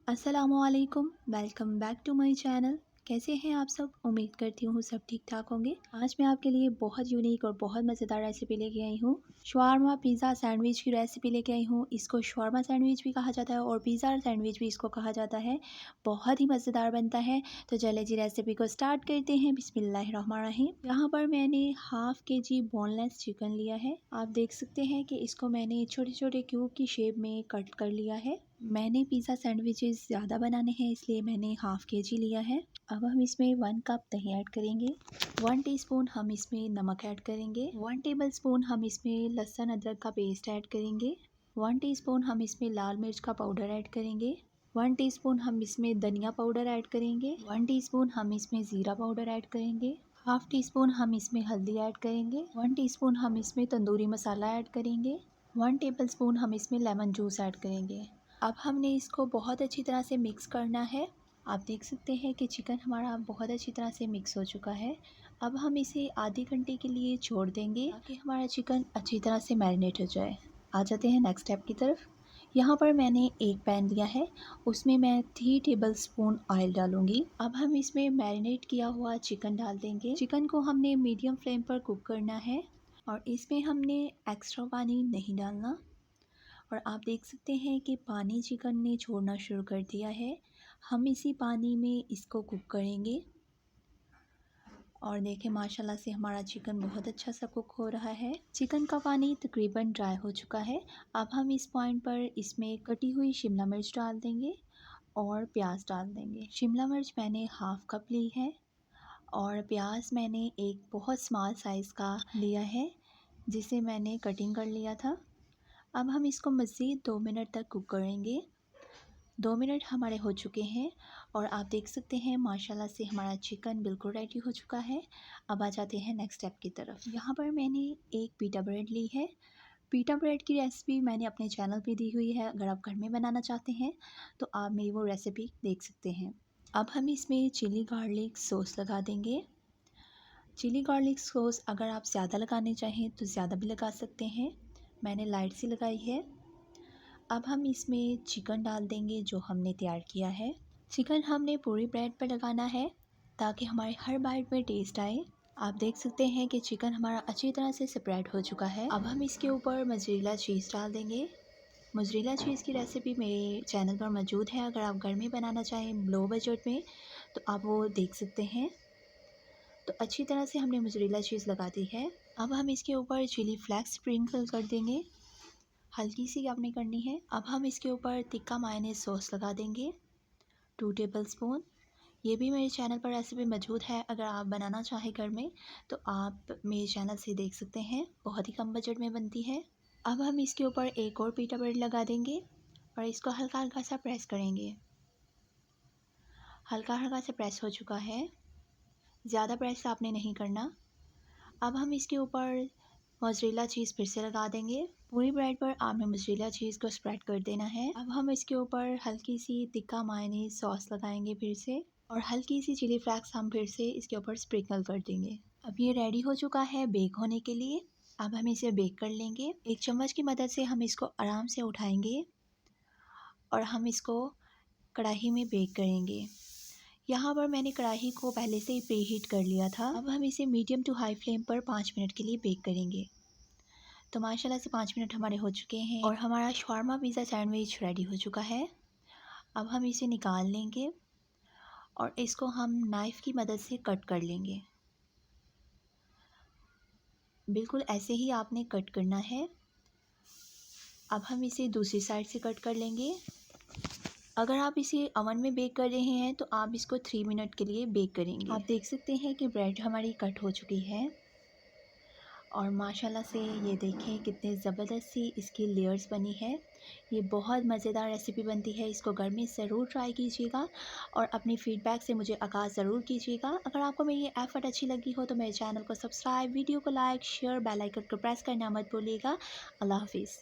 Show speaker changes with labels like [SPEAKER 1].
[SPEAKER 1] अस्सलाम वालेकुम, welcome back to my channel. कैसे हैं आप सब? उम्मीद करती हूँ सब ठीक ठाक होंगे। आज मैं आपके लिए बहुत यूनिक और बहुत मज़ेदार रेसिपी लेके आई हूँ। शवारमा पिज़्ज़ा सैंडविच की रेसिपी लेके आई हूँ। इसको शवारमा सैंडविच भी कहा जाता है और पिज़्ज़ा सैंडविच भी इसको कहा जाता है। बहुत ही मज़ेदार बनता है। तो चले जी रेसिपी को स्टार्ट करते हैं। बिस्मिल्लाहिर्रहमानिर्रहीम। यहाँ पर मैंने हाफ़ kg बोनलेस चिकन लिया है। आप देख सकते हैं कि इसको मैंने छोटे छोटे क्यूब की शेप में कट कर लिया है। मैंने पिज़्ज़ा सैंडविचेस ज़्यादा बनाने हैं इसलिए मैंने हाफ़ kg लिया है। अब हम इसमें 1 कप दही ऐड करेंगे। 1 टीस्पून हम इसमें नमक ऐड करेंगे। 1 टेबलस्पून हम इसमें लहसुन अदरक का पेस्ट ऐड करेंगे। 1 टीस्पून हम इसमें लाल मिर्च का पाउडर ऐड करेंगे। 1 टीस्पून हम इसमें धनिया पाउडर ऐड करेंगे। 1 टीस्पून हम इसमें ज़ीरा पाउडर ऐड करेंगे। हाफ़ टीस्पून हम इसमें हल्दी ऐड करेंगे। 1 टीस्पून हम इसमें तंदूरी मसाला ऐड करेंगे। 1 टेबलस्पून हम इसमें लेमन जूस ऐड करेंगे। अब हमने इसको बहुत अच्छी तरह से मिक्स करना है। आप देख सकते हैं कि चिकन हमारा बहुत अच्छी तरह से मिक्स हो चुका है। अब हम इसे आधे घंटे के लिए छोड़ देंगे ताकि हमारा चिकन अच्छी तरह से मैरिनेट हो जाए। आ जाते हैं नेक्स्ट स्टेप की तरफ। यहाँ पर मैंने एक पैन लिया है, उसमें मैं 3 टेबलस्पून ऑयल डालूंगी। अब हम इसमें मैरिनेट किया हुआ चिकन डाल देंगे। चिकन को हमने मीडियम फ्लेम पर कुक करना है और इसमें हमने एक्स्ट्रा पानी नहीं डालना। और आप देख सकते हैं कि पानी चिकन ने छोड़ना शुरू कर दिया है। हम इसी पानी में इसको कुक करेंगे और देखें माशाल्लाह से हमारा चिकन बहुत अच्छा सा कुक हो रहा है। चिकन का पानी तकरीबन ड्राई हो चुका है। अब हम इस पॉइंट पर इसमें कटी हुई शिमला मिर्च डाल देंगे और प्याज डाल देंगे। शिमला मिर्च मैंने हाफ़ कप ली है और प्याज मैंने एक बहुत स्मॉल साइज़ का लिया है जिसे मैंने कटिंग कर लिया था। अब हम इसको मज़ीद 2 मिनट तक कुक करेंगे। 2 मिनट हमारे हो चुके हैं और आप देख सकते हैं माशाल्लाह से हमारा चिकन बिल्कुल रेडी हो चुका है। अब आ जाते हैं नेक्स्ट स्टेप की तरफ। यहाँ पर मैंने एक पीटा ब्रेड ली है। पीटा ब्रेड की रेसिपी मैंने अपने चैनल पे दी हुई है। अगर आप घर में बनाना चाहते हैं तो आप मेरी वो रेसिपी देख सकते हैं। अब हम इसमें चिली गार्लिक सॉस लगा देंगे। चिली गार्लिक सॉस अगर आप ज़्यादा लगाने चाहें तो ज़्यादा भी लगा सकते हैं। मैंने लाइट सी लगाई है। अब हम इसमें चिकन डाल देंगे जो हमने तैयार किया है। चिकन हमने पूरी ब्रेड पर लगाना है ताकि हमारे हर बाइट में टेस्ट आए। आप देख सकते हैं कि चिकन हमारा अच्छी तरह से स्प्रेड हो चुका है। अब हम इसके ऊपर मोज़रेला चीज़ डाल देंगे। मोज़रेला चीज़ की रेसिपी मेरे चैनल पर मौजूद है। अगर आप घर में बनाना चाहें लो बजट में तो आप वो देख सकते हैं। तो अच्छी तरह से हमने मोज़रेला चीज़ लगा दी है। अब हम इसके ऊपर चिली फ्लेक्स स्प्रिंकल कर देंगे। हल्की सी आपने करनी है। अब हम इसके ऊपर तिक्का मायोनेज़ सॉस लगा देंगे 2 टेबलस्पून। ये भी मेरे चैनल पर रेसिपी मौजूद है। अगर आप बनाना चाहें घर में तो आप मेरे चैनल से देख सकते हैं। बहुत ही कम बजट में बनती है। अब हम इसके ऊपर एक और पीटा ब्रेड लगा देंगे और इसको हल्का हल्का सा प्रेस करेंगे। हल्का हल्का सा प्रेस हो चुका है, ज़्यादा प्रेस आपने नहीं करना। अब हम इसके ऊपर मोज़रेला चीज़ फिर से लगा देंगे। पूरी ब्रेड पर आपने मोज़रेला चीज़ को स्प्रेड कर देना है। अब हम इसके ऊपर हल्की सी तिक्का मायोनेज़ सॉस लगाएंगे फिर से और हल्की सी चिली फ्लेक्स हम फिर से इसके ऊपर स्प्रिंकल कर देंगे। अब ये रेडी हो चुका है बेक होने के लिए। अब हम इसे बेक कर लेंगे। एक चम्मच की मदद से हम इसको आराम से उठाएंगे और हम इसको कढ़ाई में बेक करेंगे। यहाँ पर मैंने कढ़ाई को पहले से ही प्री हीट कर लिया था। अब हम इसे मीडियम टू हाई फ्लेम पर 5 मिनट के लिए बेक करेंगे। तो माशाल्लाह से 5 मिनट हमारे हो चुके हैं और हमारा शवारमा पिज़्ज़ा सैंडविच रेडी हो चुका है। अब हम इसे निकाल लेंगे और इसको हम नाइफ़ की मदद से कट कर लेंगे। बिल्कुल ऐसे ही आपने कट करना है। अब हम इसे दूसरी साइड से कट कर लेंगे। अगर आप इसे ओवन में बेक कर रहे हैं तो आप इसको 3 मिनट के लिए बेक करेंगे। आप देख सकते हैं कि ब्रेड हमारी कट हो चुकी है और माशाल्लाह से ये देखें कितने ज़बरदस्त सी इसकी लेयर्स बनी है। ये बहुत मज़ेदार रेसिपी बनती है। इसको घर में ज़रूर ट्राई कीजिएगा और अपनी फ़ीडबैक से मुझे आगाह ज़रूर कीजिएगा। अगर आपको मेरी ये एफ़र्ट अच्छी लगी हो तो मेरे चैनल को सब्सक्राइब, वीडियो को लाइक, शेयर, बेल आइकन को प्रेस करना मत भूलिएगा। अल्लाह हाफ़िज़।